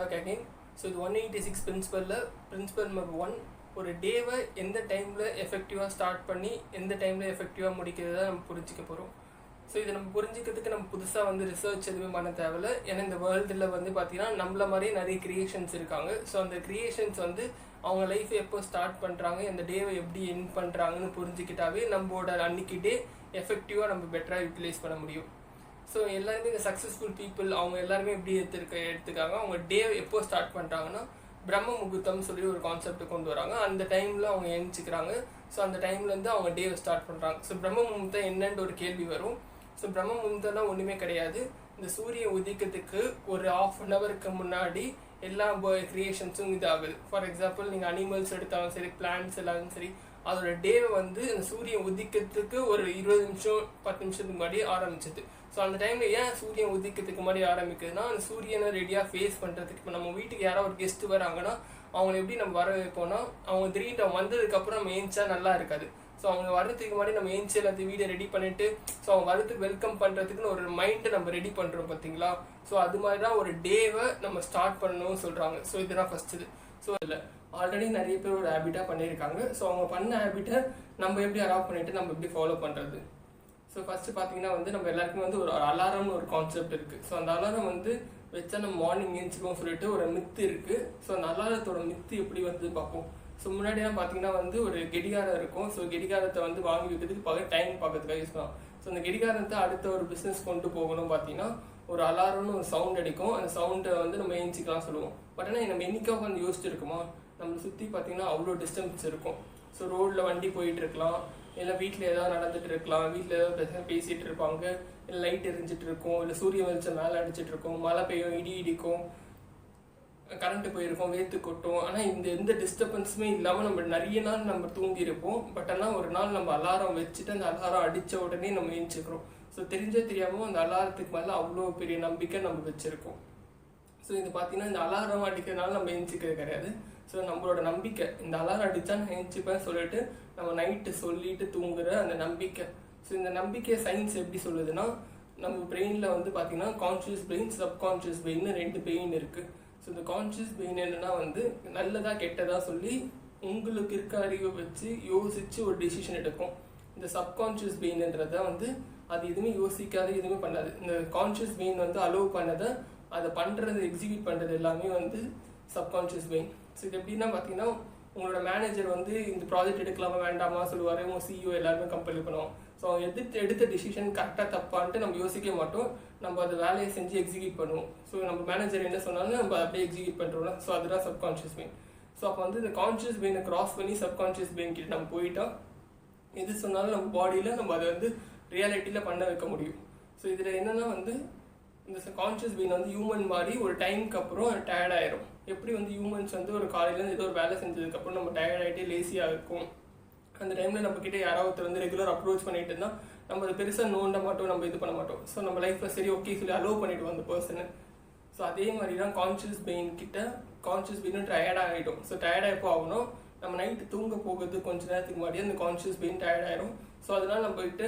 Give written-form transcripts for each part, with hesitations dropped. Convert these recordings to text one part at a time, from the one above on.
Again so இது 186 principal number 1 ஒரு டேவை எந்த டைமில் எஃபெக்டிவாக ஸ்டார்ட் பண்ணி எந்த டைமில் எஃபெக்டிவாக முடிக்கிறத நம்ம புரிஞ்சிக்க போகிறோம். ஸோ இதை நம்ம புரிஞ்சிக்கிறதுக்கு நம்ம புதுசாக ரிசர்ச் எதுவுமே பண்ண தேவையில்ல. ஏன்னா இந்த வேர்ல்டில் பார்த்தீங்கன்னா நம்மள மாதிரியே நிறைய கிரியேஷன்ஸ் இருக்காங்க. ஸோ அந்த கிரியேஷன்ஸ் அவங்க லைஃப்பை எப்போ ஸ்டார்ட் பண்ணுறாங்க, இந்த டேவை எப்படி எண்ட் பண்ணுறாங்கன்னு புரிஞ்சுக்கிட்டாவே நம்மளோட அன்னைக்கு டே எஃபெக்டிவாக நம்ம பெட்டராக யூட்டிலைஸ் பண்ண முடியும். ஸோ எல்லாருமே இந்த சக்ஸஸ்ஃபுல் பீப்புள் அவங்க எல்லாருமே எப்படி எடுத்துக்காங்க, அவங்க டே எப்போ ஸ்டார்ட் பண்ணுறாங்கன்னா பிரம்ம முகூர்த்தம் சொல்லி ஒரு கான்செப்ட் கொண்டு வராங்க. அந்த டைமில் அவங்க எழுந்திக்கிறாங்க. ஸோ அந்த டைம்லேருந்து அவங்க டேவை ஸ்டார்ட் பண்ணுறாங்க. ஸோ பிரம்ம முகூர்த்தம் என்னன்னு ஒரு கேள்வி வரும். ஸோ பிரம்ம முகூர்த்தம்லாம் ஒன்றுமே கிடையாது. இந்த சூரிய உதிக்கிறதுக்கு ஒரு 1/2 hour முன்னாடி எல்லா கிரியேஷன்ஸும் இதாகுது. ஃபார் எக்ஸாம்பிள் நீங்கள் அனிமல்ஸ் எடுத்தாலும் சரி, பிளான்ட்ஸ் எல்லாரும் சரி, அதோட டேவை அந்த சூரியன் உதிக்கிறதுக்கு ஒரு 20 நிமிஷம் 10 நிமிஷத்துக்கு முன்னாடி ஆரம்பிச்சது. ஸோ அந்த டைமில் ஏன் சூரியன் உதிக்கிறதுக்கு முன்னாடி ஆரம்பிக்குதுன்னா, அந்த சூரியனை ரெடியாக ஃபேஸ் பண்ணுறதுக்கு. இப்போ நம்ம வீட்டுக்கு யாராவது ஒரு கெஸ்ட்டு வராங்கன்னா அவங்களை எப்படி நம்ம வர வைப்போம்னா, அவங்க திடீர்னு வந்ததுக்கப்புறம் நம்ம ஏஞ்சிச்சா நல்லா இருக்காது. ஸோ அவங்க வர்றதுக்கு முன்னாடி நம்ம ஏஞ்சி எல்லாத்தையும் வீடை ரெடி பண்ணிவிட்டு ஸோ அவங்க வரதுக்கு வெல்கம் பண்ணுறதுக்குன்னு ஒரு மைண்டை நம்ம ரெடி பண்ணுறோம் பார்த்தீங்களா. ஸோ அது மாதிரி தான் ஒரு டேவை நம்ம ஸ்டார்ட் பண்ணணும்னு சொல்கிறாங்க. ஸோ இதுதான் ஃபஸ்ட்டு. ஸோ இல்லை ஆல்ரெடி நிறைய பேர் ஒரு ஹேபிட்டாக பண்ணியிருக்காங்க. ஸோ அவங்க பண்ண ஹேபிட்டை நம்ம எப்படி அடாப்ட் பண்ணிவிட்டு நம்ம எப்படி ஃபாலோ பண்ணுறது. ஸோ ஃபஸ்ட்டு பார்த்தீங்கன்னா நம்ம எல்லாருக்குமே ஒரு அலாரம்னு ஒரு கான்செப்ட் இருக்குது. ஸோ அந்த அலாரம் வச்சா நம்ம மார்னிங் ஏஞ்சிருவோம் சொல்லிட்டு ஒரு மித்து இருக்குது. ஸோ அந்த அலாரத்தோட மித்து எப்படி பார்ப்போம். ஸோ முன்னாடியெல்லாம் பார்த்தீங்கன்னா ஒரு கெடிகாரம் இருக்கும். ஸோ கெடிகாரத்தை வாங்கி வைக்கிறதுக்கு டைம் பார்க்கறதுக்காக யூஸ் பண்ணலாம். ஸோ அந்த கெடிகாரத்தை அடுத்த ஒரு பிஸ்னஸ் கொண்டு போகணும் பார்த்தீங்கன்னா ஒரு அலாரம்னு ஒரு சவுண்ட் அடிக்கும். அந்த சவுண்டை நம்ம ஏஞ்சிக்கலாம் சொல்லுவோம். பட் ஆனால் நம்ம என்னைக்காக யோசிச்சுருக்குமா, நம்மளை சுற்றி பார்த்தீங்கன்னா அவ்வளோ டிஸ்டன்ஸ் இருக்கும். ஸோ ரோட்டில் வண்டி போயிட்டு இருக்கலாம், இல்லை வீட்டில் ஏதாவது நடந்துட்டு இருக்கலாம், வீட்டில் ஏதாவது பிரச்சனை பேசிகிட்டு இருப்பாங்க, இல்லை லைட் எரிஞ்சிட்டு இருக்கும், இல்லை சூரிய வெளிச்சம் மேலே அடிச்சிட்டு இருக்கும், மழை பெய்யும், இடி இடிக்கும், கரண்ட்டு போயிருக்கோம், வேத்து கொட்டும். ஆனால் எந்த டிஸ்டர்பன்ஸுமே இல்லாமல் நம்ம நிறைய நாள் நம்ம தூங்கியிருப்போம். பட் ஆனால் ஒரு நாள் நம்ம அலாரம் வச்சுட்டு அந்த அலாரம் அடித்த உடனே நம்ம ஏஞ்சிக்கிறோம். ஸோ தெரியாமல் அந்த அலாரத்துக்கு மேலே அவ்வளோ பெரிய நம்பிக்கை நம்ம வச்சுருக்கோம். ஸோ இது பார்த்தீங்கன்னா இந்த அலாரம் அடிக்கிறதுனால நம்ம ஏஞ்சிக்கிறது கிடையாது. ஸோ நம்மளோட நம்பிக்கை, இந்த அலாரம் அடித்தா நான் ஏஞ்சிப்பேன்னு சொல்லிட்டு நம்ம நைட்டு சொல்லிட்டு தூங்குற அந்த நம்பிக்கை. ஸோ இந்த நம்பிக்கை சயின்ஸ் எப்படி சொல்லுதுன்னா, நம்ம பிரெயினில் பார்த்தீங்கன்னா conscious brain, subconscious brain 2 brain இருக்குது. ஸோ இந்த கான்ஷியஸ் பிரெயின் என்னன்னா நல்லதா கெட்டதா சொல்லி உங்களுக்கு இருக்க அறிவை வச்சு யோசித்து ஒரு டிசிஷன் எடுக்கும். இந்த சப்கான்ஷியஸ் பிரெயின்ன்றதை அது எதுவுமே யோசிக்காது, எதுவுமே பண்ணாது. இந்த கான்ஷியஸ் பிரெயின் அலோவ் பண்ணதை அதை பண்ணுறது, எக்ஸிக்யூட் பண்ணுறது எல்லாமே சப்கான்ஷியஸ் பிரெயின். ஸோ இது எப்படின்னா பார்த்தீங்கன்னா உங்களோட மேனேஜர் இந்த ப்ராஜெக்ட் எடுக்கலாமா வேண்டாமா சொல்லுவார். உங்கள் சிஇஓ எல்லாருமே கம்பெனி பண்ணுவோம். ஸோ அவங்க எடுத்த டிசிஷன் கரெக்டாக தப்பான்ட்டு நம்ம யோசிக்க மாட்டோம். நம்ம அதை வேலையை செஞ்சு எக்ஸிக்யூட் பண்ணுவோம். ஸோ நம்ம மேனேஜர் என்ன சொன்னாலும் நம்ம அப்படியே எக்ஸிக்யூட் பண்ணுறோம்ல. ஸோ அதுதான் சப்கான்ஷியஸ் பிரெயின். ஸோ அப்போ இந்த கான்ஷியஸ் பிரெயினை கிராஸ் பண்ணி சப்கான்ஷியஸ் பிரெயின் கிட்ட நம்ம போயிட்டா எது சொன்னாலும் நம்ம பாடியில் நம்ம அதை ரியாலிட்டியில் பண்ண வைக்க முடியும். ஸோ இதில் என்னென்னா இந்த கான்ஷியஸ் பிரெயின் ஹியூமன் மாதிரி ஒரு டைமுக்கு அப்புறம் டயர்ட் ஆயிரும். எப்படி ஹியூமன்ஸ் ஒரு காலையிலேருந்து ஏதோ ஒரு வேலை செஞ்சதுக்கப்புறம் நம்ம டயர்ட் ஆகிட்டே லேசியாக இருக்கும். அந்த டைமில் நம்மக்கிட்ட யாராவது ரெகுலர் அப்ரோச் பண்ணிட்டு இருந்தால் நம்ம அதை பெருசாக நோண்ட மாட்டோம், நம்ம இது பண்ண மாட்டோம். ஸோ நம்ம லைஃப்பில் சரி ஓகே சொல்லி அலோவ் பண்ணிவிடுவோம் அந்த பர்சனை. ஸோ அதே மாதிரி தான் கான்ஷியஸ் பிரெயினும் டயர்ட் ஆகிடும். ஸோ டயர்டாக எப்போ ஆகணும், நம்ம நைட்டு தூங்க போகிறது கொஞ்சம் நேரத்துக்கு முன்னாடி அந்த கான்ஷியஸ் பிரெயின் டயர்ட் ஆயிரும். ஸோ அதனால்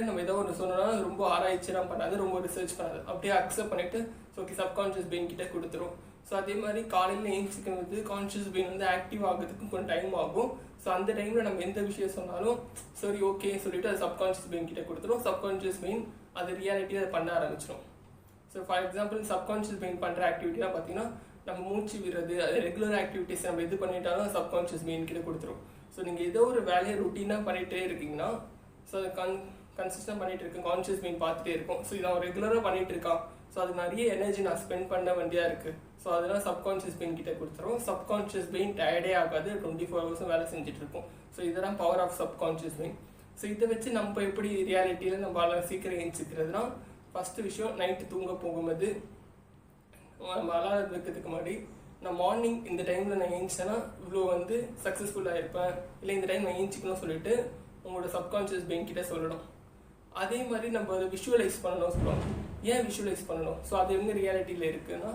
நம்ம ஏதோ ஒன்று சொன்னோம்னா அது ரொம்ப ஆராய்ச்சிலாம் பண்ணாது, ரொம்ப ரிசர்ச் பண்ணாது, அப்படியே அக்செப்ட் பண்ணிவிட்டு ஸோ ஓகே சப்கான்ஷியஸ் பிரெயின் கிட்டே கொடுத்துரும். ஸோ அதே மாதிரி காலையில் ஏஞ்சிக்கிறது கான்ஷியஸ் பிரெயின் ஆக்டிவ் ஆகிறதுக்கு கொஞ்சம் டைம் ஆகும். ஸோ அந்த டைமில் நம்ம எந்த விஷயம் சொன்னாலும் சரி ஓகே சொல்லிட்டு அது சப்கான்ஷியஸ் பிரெயின் கிட்டே கொடுத்துரும். சப்கான்ஷியஸ் பிரெயின் அது ரியாலிட்டியை அதை பண்ண ஆரம்பிச்சிடும். So for example subconscious brain பண்ணுற ஆக்டிவிட்டிலாம் பார்த்தீங்கன்னா நம்ம மூச்சு விடுறது, அது ரெகுலர் ஆக்டிவிட்டிஸ் நம்ம இது பண்ணிட்டாலும் சப்கான்ஷியஸ் பிரெயின் கிட்டே கொடுத்துரும். ஸோ நீங்கள் ஏதோ ஒரு வேலையை ருட்டீனாக பண்ணிகிட்டே இருக்கீங்கன்னா ஸோ அது கன்சிஸ்டன்ட் பண்ணிகிட்டு இருக்கேன், கான்ஷியஸ் பிரெயின் பார்த்துட்டே இருக்கும். ஸோ இதை ரெகுலராக பண்ணிகிட்டு இருக்கான். ஸோ அது நிறைய எனர்ஜி நான் ஸ்பெண்ட் பண்ண வேண்டியதாக இருக்குது. ஸோ அதெல்லாம் சப்கான்ஷியஸ் பிரெயின் கிட்டே கொடுத்துரும். சப்கான்ஷியஸ் பிரெயின் டயர்டே ஆகாது, 24 hours வேலை செஞ்சுட்டு இருக்கும். ஸோ இதெல்லாம் power of subconscious brain. So இதை வச்சு நம்ம எப்படி ரியாலிட்டியில் நம்ம சீக்கிரம் ஏஞ்சிக்கிறதுனா, ஃபஸ்ட்டு விஷயம் நைட்டு தூங்க போகும்போது நம்ம அலாரம் வைக்கிறதுக்கு முன்னாடி நான் மார்னிங் இந்த டைமில் நான் ஏஞ்சிச்சேன்னா இவ்வளோ சக்ஸஸ்ஃபுல்லாக இருப்பேன், இல்லை இந்த டைம் நான் ஏஞ்சிக்கணும்னு சொல்லிட்டு உங்களோட சப்கான்ஷியஸ் பிரெயின் கிட்டே சொல்லணும். அதே மாதிரி நம்ம அதை விஷுவலைஸ் பண்ணணும் சொல்லுவாங்க. ஏன் விஷுவலைஸ் பண்ணணும்? ஸோ அது எங்கே ரியாலிட்டியில் இருக்குன்னா,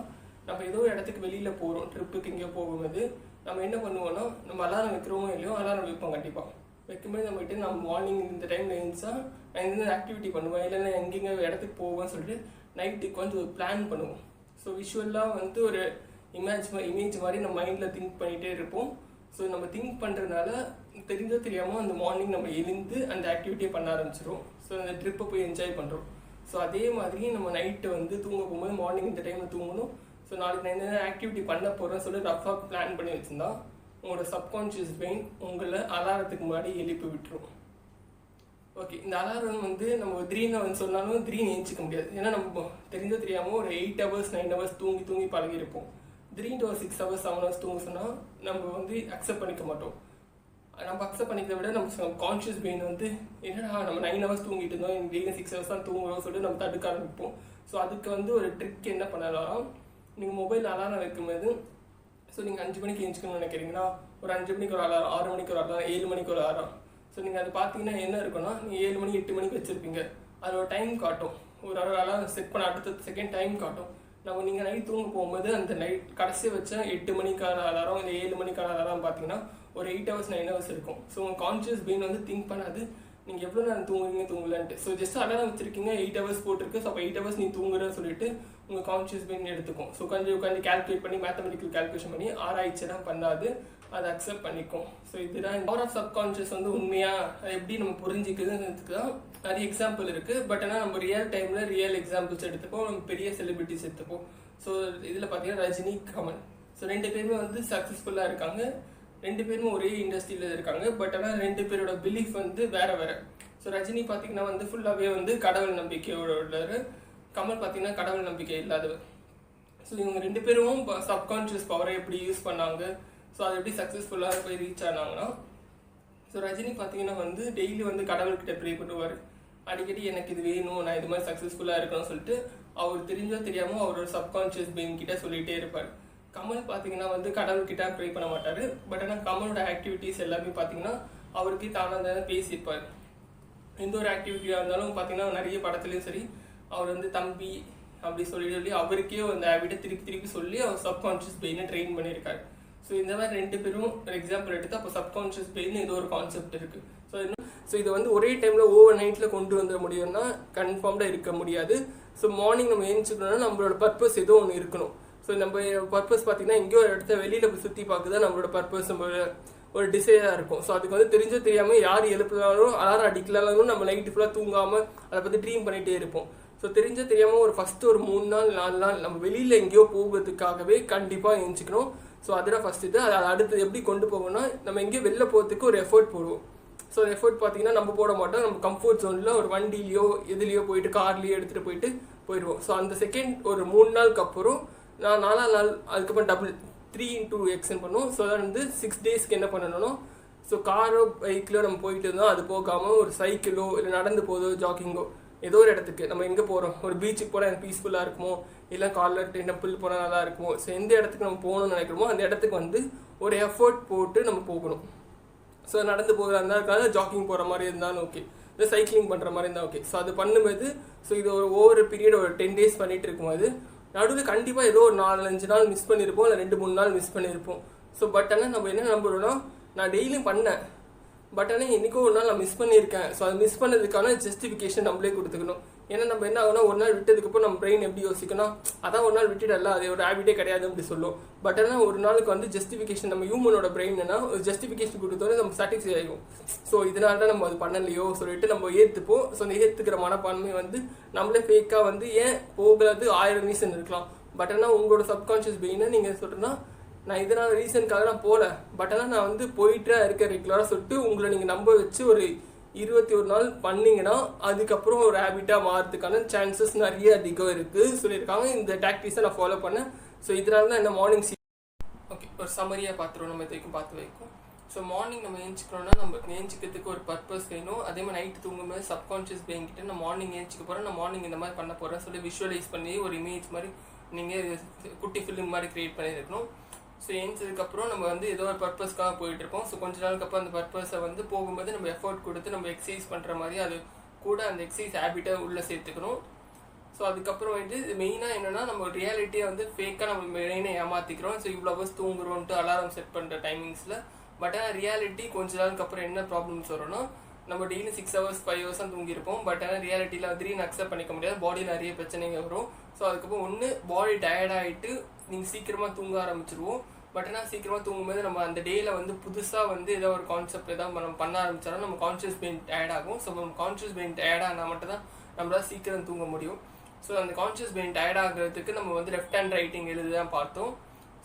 நம்ம ஏதோ இடத்துக்கு வெளியில் போகிறோம், ட்ரிப்புக்கு எங்கேயோ போகும்போது நம்ம என்ன பண்ணுவோம்னா நம்ம அலாரம் வைக்கிறோமோ இல்லையோ அலாரம் வைப்போம். கண்டிப்பாக வைக்கும்போது நம்மகிட்ட நம்ம மார்னிங் இந்த டைமில் எழுந்தா நான் இந்த ஆக்டிவிட்டி பண்ணுவேன், இல்லைன்னா எங்கெங்கே இடத்துக்கு போவேன்னு சொல்லிட்டு நைட்டுக்கு பிளான் பண்ணுவோம். ஸோ விஷுவலாக ஒரு இமேஜ் மாதிரி நம்ம மைண்டில் திங்க் பண்ணிகிட்டே இருப்போம். ஸோ நம்ம திங்க் பண்ணுறதுனால தெரிஞ்சோ தெரியாமல் அந்த மார்னிங் நம்ம எழுந்து அந்த ஆக்டிவிட்டியை பண்ண ஆரம்பிச்சிடும். ஸோ அந்த ட்ரிப்பை போய் என்ஜாய் பண்ணுறோம். ஸோ அதே மாதிரி நம்ம நைட்டு வந்து தூங்க போகும்போது மார்னிங் இந்த டைமில் தூங்கணும். ஸோ நாளைக்கு நான் என்ன ஆக்டிவிட்டி பண்ண போகிறேன்னு சொல்லி ரஃபாக பிளான் பண்ணி வச்சுருந்தா உங்களோட சப்கான்ஷியஸ் பிரெயின் உங்களை அலாரத்துக்கு முன்னாடி எழுப்பி விட்டுரும். ஓகே, இந்த அலாரம் வந்து நம்ம திடீர்னு வந்து சொன்னாலும் திடீர்னு ஏஞ்சிக்க முடியாது. ஏன்னா நம்ம தெரிஞ்சோ தெரியாமல் ஒரு 8 hours 9 hours தூங்கி பழகிருப்போம். திடீர்னு ஒரு 6 hours 7 hours தூங்க சொன்னால் நம்ம வந்து அக்செப்ட் பண்ணிக்க மாட்டோம். நம்ம அக்செப்ட் பண்ணிக்கிறத விட நம்ம கான்ஷியஸ் பிரெயின் வந்து என்னடா நம்ம 9 hours தூங்கிட்டு இருந்தோம், டெய்லி 6 hours தான் தூங்குறோம் சொல்லிட்டு நம்ம தடுக்க ஆரம்பிப்போம். ஸோ அதுக்கு வந்து ஒரு ட்ரிக் என்ன பண்ணலாம், நீங்கள் மொபைல் அலாரம் வைக்கும்போது ஸோ நீங்கள் 5 மணிக்கு எழுஞ்சிக்கணும்னு நினைக்கிறீங்கன்னா ஒரு 5 மணிக்கு ஒரு அலாரம், 6 மணிக்கு ஒரு அலாரம், 7 மணிக்கு ஒரு அலாரம். ஸோ நீங்கள் அது பார்த்தீங்கன்னா என்ன இருக்குன்னா, நீங்கள் 7 மணி 8 மணிக்கு வச்சுருப்பீங்க. அது ஒரு டைம் காட்டும், ஒரு அலாரம் செட் பண்ண அடுத்த செகண்ட் டைம் காட்டும். நீங்கள் நைட் தூங்க போகும்போது அந்த நைட் கடைசி வச்ச 8 மணிக்கான அலாரம் இல்லை 7 மணிக்கான அலாரம் பார்த்தீங்கன்னா ஒரு 8 hours 9 hours இருக்கும். ஸோ உங்கள் கான்ஷியஸ் பிரெயின் வந்து திங்க் பண்ணாது நீங்கள் எவ்வளோ நேரம் தூங்கலான்ட்டு. ஸோ ஜஸ்ட் அலாரம் வச்சிருக்கீங்க, 8 hours போட்டிருக்கு. ஸோ அப்போ 8 hours நீ தூங்குறன்னு சொல்லிட்டு உங்கள் கான்ஷியஸ் பிரெயின் எடுத்துக்கும். ஸோ கொஞ்சம் உட்காந்து கால்குலேட் பண்ணி மேத்தமெட்டிக்கல் கால்குலேஷன் பண்ணி ஆராய்ச்சிலாம் பண்ணாது, அதை அக்செப்ட் பண்ணிக்கும். ஸோ இதுதான் பவர் ஆஃப் சப்கான்ஷியஸ் வந்து உண்மையாக அது எப்படி நம்ம புரிஞ்சிக்குதுன்றதுக்கு தான் நிறைய எக்ஸாம்பிள் இருக்குது. பட் ஆனால் நம்ம ரியல் டைமில் ரியல் எக்ஸாம்பிள்ஸ் எடுத்துப்போம், நம்ம பெரிய செலிபிரிட்டிஸ் எடுத்துப்போம். ஸோ இதில் பார்த்தீங்கன்னா ரஜினி, கமல், ஸோ 2 பேருமே வந்து சக்ஸஸ்ஃபுல்லாக இருக்காங்க. 2 பேருமே ஒரே இண்டஸ்ட்ரியில் இருக்காங்க. பட் ஆனால் 2 பேரோட பிலீஃப் வந்து வேறு வேறு. ஸோ ரஜினி பார்த்தீங்கன்னா வந்து ஃபுல்லாகவே வந்து கடவுள் நம்பிக்கையோட உள்ளார். கமல் பார்த்தீங்கன்னா கடவுள் நம்பிக்கை இல்லாதவர். ஸோ இவங்க 2 பேரும் சப்கான்ஷியஸ் பவரை எப்படி யூஸ் பண்ணாங்க, ஸோ அது எப்படி சக்ஸஸ்ஃபுல்லாக போய் ரீச் ஆனாங்கன்னா, ஸோ ரஜினி பார்த்தீங்கன்னா வந்து டெய்லி வந்து கடவுள்கிட்ட ப்ரே பண்ணுவார். அடிக்கடி எனக்கு இது வேணும், நான் இது மாதிரி சக்ஸஸ்ஃபுல்லாக இருக்கணும்னு சொல்லிட்டு அவர் தெரிஞ்சோ தெரியாமல் அவரோட சப்கான்ஷியஸ் பிரெயின் கிட்ட சொல்லிகிட்டே இருப்பார். கமல் பார்த்தீங்கன்னா வந்து கடவுள்கிட்ட ப்ரே பண்ண மாட்டார். பட் ஆனால் கமலோட ஆக்டிவிட்டீஸ் எல்லாமே பார்த்தீங்கன்னா அவருக்கு தானே பேசியிருப்பார். எந்த ஒரு ஆக்டிவிட்டியாக இருந்தாலும் பார்த்தீங்கன்னா நிறைய படத்துலையும் சரி அவர் வந்து தம்பி அப்படி சொல்லி அவருக்கே அந்த ஹேபிட்டை திருப்பி சொல்லி அவர் சப்கான்ஷியஸ் பிரெயினை ட்ரெயின் பண்ணியிருக்காரு. ஸோ இந்த மாதிரி 2 பேரும் ஒரு எக்ஸாம்பிள் எடுத்து அப்போ சப்கான்ஷியஸ் பிரெயின் ஏதோ ஒரு கான்செப்ட் இருக்குது. ஸோ இதை வந்து ஒரே டைமில் ஓவர் நைட்டில் கொண்டு வந்துட முடியும்னா கன்ஃபார்ம்டாக இருக்க முடியாது. ஸோ மார்னிங் நம்ம எழுந்திரிக்கணும்னா நம்மளோட பர்பஸ் ஏதோ ஒன்று இருக்கணும். ஸோ நம்ம பர்பஸ் பார்த்தீங்கன்னா எங்கேயோ ஒரு இடத்த வெளியில் போய் சுற்றி பார்க்குதான் நம்மளோட பர்பஸ், நம்மளோட ஒரு டிசைராக இருக்கும். ஸோ அதுக்கு வந்து தெரிஞ்சோ தெரியாமல் யார் எழுப்புனாலும் அலாரம் அடிக்கலாலும் நம்ம நைட்டு ஃபுல்லாக தூங்காமல் அதை பற்றி ட்ரீம் பண்ணிகிட்டே இருப்போம். ஸோ தெரிஞ்சோ தெரியாமல் ஒரு ஃபஸ்ட்டு ஒரு 3 நாள் 4 நாள் நம்ம வெளியில் எங்கேயோ போகிறதுக்காகவே கண்டிப்பாக எழுந்திக்கணும். ஸோ அதுதான் ஃபஸ்ட் இது. அது அடுத்தது எப்படி கொண்டு போகணும்னா நம்ம எங்கேயோ வெளில போகிறதுக்கு ஒரு எஃபர்ட் போடுவோம். ஸோ எஃபர்ட் பார்த்தீங்கன்னா நம்ம போட மாட்டோம், நம்ம கம்ஃபர்ட் ஜோனில் ஒரு வண்டிலையோ எதுலேயோ போயிட்டு கார்லேயோ எடுத்துகிட்டு போயிடுவோம். ஸோ அந்த செகண்ட் ஒரு 3 நாளுக்கு அப்புறம் நான் 4ஆம் நாள் அதுக்கப்புறம் டபுள் 3 into X பண்ணுவோம். ஸோ அதான் வந்து 6 daysக்கு என்ன பண்ணணும்னா, ஸோ காரோ பைக்கிலோ நம்ம போயிட்டு இருந்தோம், அது போகாமல் ஒரு சைக்கிளோ இல்லை நடந்து போதோ ஜாக்கிங்கோ ஏதோ ஒரு இடத்துக்கு நம்ம எங்கே போகிறோம், ஒரு பீச்சுக்கு போனால் எனக்கு பீஸ்ஃபுல்லாக இருக்குமோ, இல்லை காலில் டெம்பிள் போனால் நல்லா இருக்குமோ, ஸோ எந்த இடத்துக்கு நம்ம போகணும்னு நினைக்கிறோமோ அந்த இடத்துக்கு வந்து ஒரு எஃபர்ட் போட்டு நம்ம போகணும். ஸோ நடந்து போகிறதா இருந்தால் ஜாக்கிங் போகிற மாதிரி இருந்தாலும் ஓகே, இல்லை சைக்கிளிங் பண்ணுற மாதிரி இருந்தால் ஓகே. ஸோ அது பண்ணும்போது ஸோ இது ஒரு ஓவர் பீரியட் ஒரு 10 days பண்ணிகிட்டு இருக்கும்போது நடுவில் கண்டிப்பாக ஏதோ ஒரு 4-5 நாள் மிஸ் பண்ணியிருப்போம், இல்லை 2-3 நாள் மிஸ் பண்ணியிருப்போம். ஸோ பட் ஆனால் நம்ம என்ன நம்புறோம்னா, நான் டெய்லியும் பண்ணேன், பட் ஆனால் என்றைக்கோ ஒரு நாள் நான் மிஸ் பண்ணியிருக்கேன். ஸோ அது மிஸ் பண்ணதுக்கான ஜஸ்டிஃபிகேஷன் நம்மளே கொடுத்துக்கணும். ஏன்னா நம்ம என்ன ஆகுனா, ஒரு நாள் விட்டதுக்கப்புறம் நம்ம பிரெயின் எப்படி யோசிக்கணும், அதான் ஒரு நாள் விட்டுடல, அது ஒரு ஹேபிட்டே கிடையாது அப்படி சொல்லும். பட் ஆனால் ஒரு நாளுக்கு வந்து ஜஸ்டிஃபிகேஷன் நம்ம ஹியூமனோட பிரெயின்னா ஒரு ஜஸ்டிஃபிகேஷன் கொடுத்தோன்னே நம்ம சாட்டிஸ்ஃபை ஆகும். ஸோ இதனால தான் நம்ம அது பண்ணலையோ சொல்லிட்டு நம்ம ஏற்றுப்போம். ஸோ அந்த ஏற்றுக்கிற மனப்பான்மை வந்து நம்மளே ஃபேக்காக வந்து ஏன் போகிறது 1000 ரீசன் இருக்கலாம். பட் ஆனால் உங்களோட சப்கான்ஷியஸ் பிரெயினை நீங்கள் சொல்கிறேன்னா, நான் இதனால் ரீசனுக்காக நான் போகல, பட் ஆனால் நான் வந்து போயிட்டு இருக்கேன் ரெகுலராக சொல்லிட்டு உங்களை நீங்கள் நம்ப வச்சு ஒரு 21 நாள் பண்ணிங்கன்னா அதுக்கப்புறம் ஒரு ஹேபிட்டாக மாறதுக்கான சான்சஸ் நிறைய அதிகம் இருக்குது சொல்லியிருக்காங்க. இந்த டாக்டிக்ஸை நான் ஃபாலோ பண்ணேன். ஸோ இதனால தான் என்ன மார்னிங் ஓகே ஒரு சம்மரியாக பார்த்துருவோம், நம்ம இதுக்கும் பார்த்து வைக்கும். ஸோ மார்னிங் நம்ம ஏஞ்சிக்கணும்னா நம்ம ஏஞ்சிக்கிறதுக்கு ஒரு பர்பஸ் வேணும். அதே மாதிரி நைட்டு தூங்கும்போது சப்கான்ஷியஸ் பிரெயின் கிட்ட நான் மார்னிங் ஏஞ்சிக்க போகிறேன், நான் மார்னிங் இந்த மாதிரி பண்ண போகிறேன் சொல்லி விஷுவலைஸ் பண்ணி ஒரு இமேஜ் மாதிரி நீங்கள் குட்டி ஃபிலிம் மாதிரி க்ரியேட் பண்ணியிருக்கணும். ஸோ ஏஞ்சதுக்கப்புறம் நம்ம வந்து ஏதோ ஒரு பர்பஸ்க்காக போயிட்டுருப்போம். ஸோ கொஞ்ச நாளுக்கு அப்புறம் அந்த பர்பஸை வந்து போகும்போது நம்ம எஃபர்ட் கொடுத்து நம்ம எக்ஸசைஸ் பண்ணுற மாதிரி அது கூட அந்த எக்ஸசைஸ் ஹேபிட்டை உள்ளே சேர்த்துக்கணும். ஸோ அதுக்கப்புறம் வந்து மெயினாக என்னென்னா, நம்ம ரியாலிட்டியை வந்து ஃபேக்காக நம்ம மெயினாக ஏமாற்றிக்கிறோம். ஸோ இவ்வளோ ஹவர்ஸ் தூங்குறோன்ட்டு அலாரம் செட் பண்ணுற டைமிங்ஸில். பட் ஆனால் ரியாலிட்டி கொஞ்ச நாளுக்கு அப்புறம் என்ன ப்ராப்ளம்ஸ் வரும்னா, நம்ம டெய்லி 6 hours 5 hours தான் தூங்கியிருப்போம். பட் ஆனால் ரியாலிட்டியில் திடீர்னு அக்செப்ட் பண்ணிக்க முடியாது, பாடியில் நிறைய பிரச்சனைகள் வரும். ஸோ ஸோ அதுக்கப்புறம் ஒன்று பாடி டயர்ட் ஆகிட்டு நீங்கள் சீக்கிரமாக தூங்க ஆரம்பிச்சிருவோம். பட் ஆனால் சீக்கிரமாக தூங்கும்போது நம்ம அந்த டேயில் வந்து புதுசாக வந்து ஏதோ ஒரு கான்செப்ட் ஏதாவது நம்ம பண்ண ஆரம்பித்தாலும் நம்ம கான்ஷியஸ் பிரெயின் டயர்ட் ஆகும். ஸோ நம்ம கான்ஷியஸ் பிரெயின் டயர்ட் ஆனால் மட்டும் தான் நம்மளால் சீக்கிரம் தூங்க முடியும். ஸோ அந்த கான்ஷியஸ் பிரெயின் டயர்ட் ஆகிறதுக்கு நம்ம வந்து லெஃப்ட் ஹேண்ட் ரைட்டிங் எழுதி தான் பார்த்தோம்.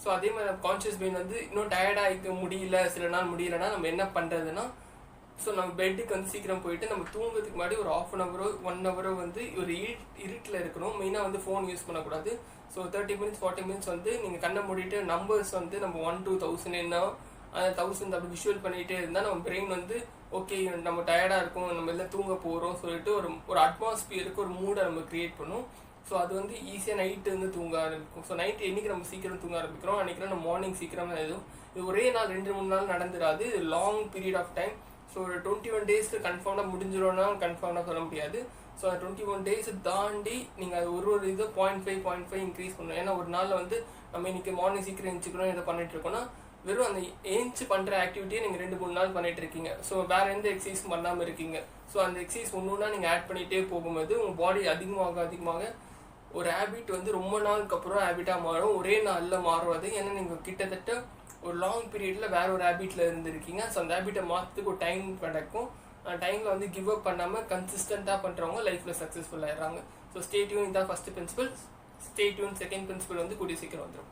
ஸோ அதே மாதிரி கான்ஷியஸ் பிரெயின் வந்து இன்னும் டயர்டாக முடியல, சில நாள் முடியலைன்னா நம்ம என்ன பண்ணுறதுன்னா, ஸோ நம்ம பெட்டுக்கு வந்து சீக்கிரம் போயிட்டு நம்ம தூங்குறதுக்கு முன்னாடி ஒரு 1/2 hour 1 hour வந்து ஒரு இருட்டில் இருக்கணும். மெயினாக வந்து ஃபோன் யூஸ் பண்ணக்கூடாது. ஸோ 30 minutes 40 minutes வந்து நீங்கள் கண்ணை மூடிட்டு நம்பர்ஸ் வந்து நம்ம 1 to 1000 என்ன அந்த 1000 அப்படி விஷுவல் பண்ணிகிட்டே இருந்தால் நம்ம பிரெயின் வந்து ஓகே நம்ம டயர்டாக இருக்கும், நம்ம எல்லாம் தூங்க போகிறோம் சொல்லிட்டு ஒரு அட்மாஸ்பியருக்கு ஒரு மூடை நம்ம க்ரியேட் பண்ணும். ஸோ அது வந்து ஈஸியாக நைட்டு வந்து தூங்க ஆரம்பிக்கும். ஸோ நைட்டு என்றைக்கு நம்ம சீக்கிரம் தூங்க ஆரம்பிக்கிறோம் அன்றைக்கி நம்ம மார்னிங் சீக்கிரமாக எதுவும் இது ஒரே நாள் 2-3 நாள் நடந்துடாது. இது long period of time. So ஒரு 21 days கன்ஃபார்மாக முடிஞ்சிடும்னா கன்ஃபார்மாக சொல்ல முடியாது. ஸோ அந்த 21 days தாண்டி நீங்கள் அது ஒரு இது 0.5 இன்க்ரீஸ் பண்ணணும். ஏன்னா ஒரு நாளில் வந்து நம்ம இன்றைக்கி மார்னிங் சீக்கிரம் எழுந்திரிக்கணும் எதை பண்ணிட்டு இருக்கோம்னா வெறும் அந்த ஏஞ்சி பண்ணுற ஆக்டிவிட்டியை நீங்கள் 2-3 நாள் பண்ணிட்டு இருக்கீங்க. ஸோ வேறு எந்த எக்ஸசைஸும் பண்ணாமல் இருக்கீங்க. ஸோ அந்த எக்ஸசைஸ் ஒன்றுனா நீங்கள் ஆட் பண்ணிகிட்டே போகும்போது உங்கள் பாடி அதிகமாக ஒரு ஹேபிட் வந்து ரொம்ப நாளுக்கு அப்புறம் ஹேபிட்டாக மாறும். ஒரே நாளில் மாறுவது. ஏன்னா நீங்கள் கிட்டத்தட்ட ஒரு லாங் பீரியடில் வேற ஒரு ஹேபிட்டில் இருந்திருக்கீங்க. ஸோ அந்த ஹேபிட்டை மாற்றத்துக்கு ஒரு டைம் கிடைக்கும். அந்த டைமில் வந்து கிவ் அப் பண்ணாமல் கன்சிஸ்டண்ட்டாக பண்ணுறவங்க லைஃப்பில் சக்ஸஸ்ஃபுல் ஆயிடுறாங்க. ஸோ ஸ்டே டியூன், இதான் first principle. Stay tune. Second principle வந்து கூடிய சீக்கிரம் வந்துடும்.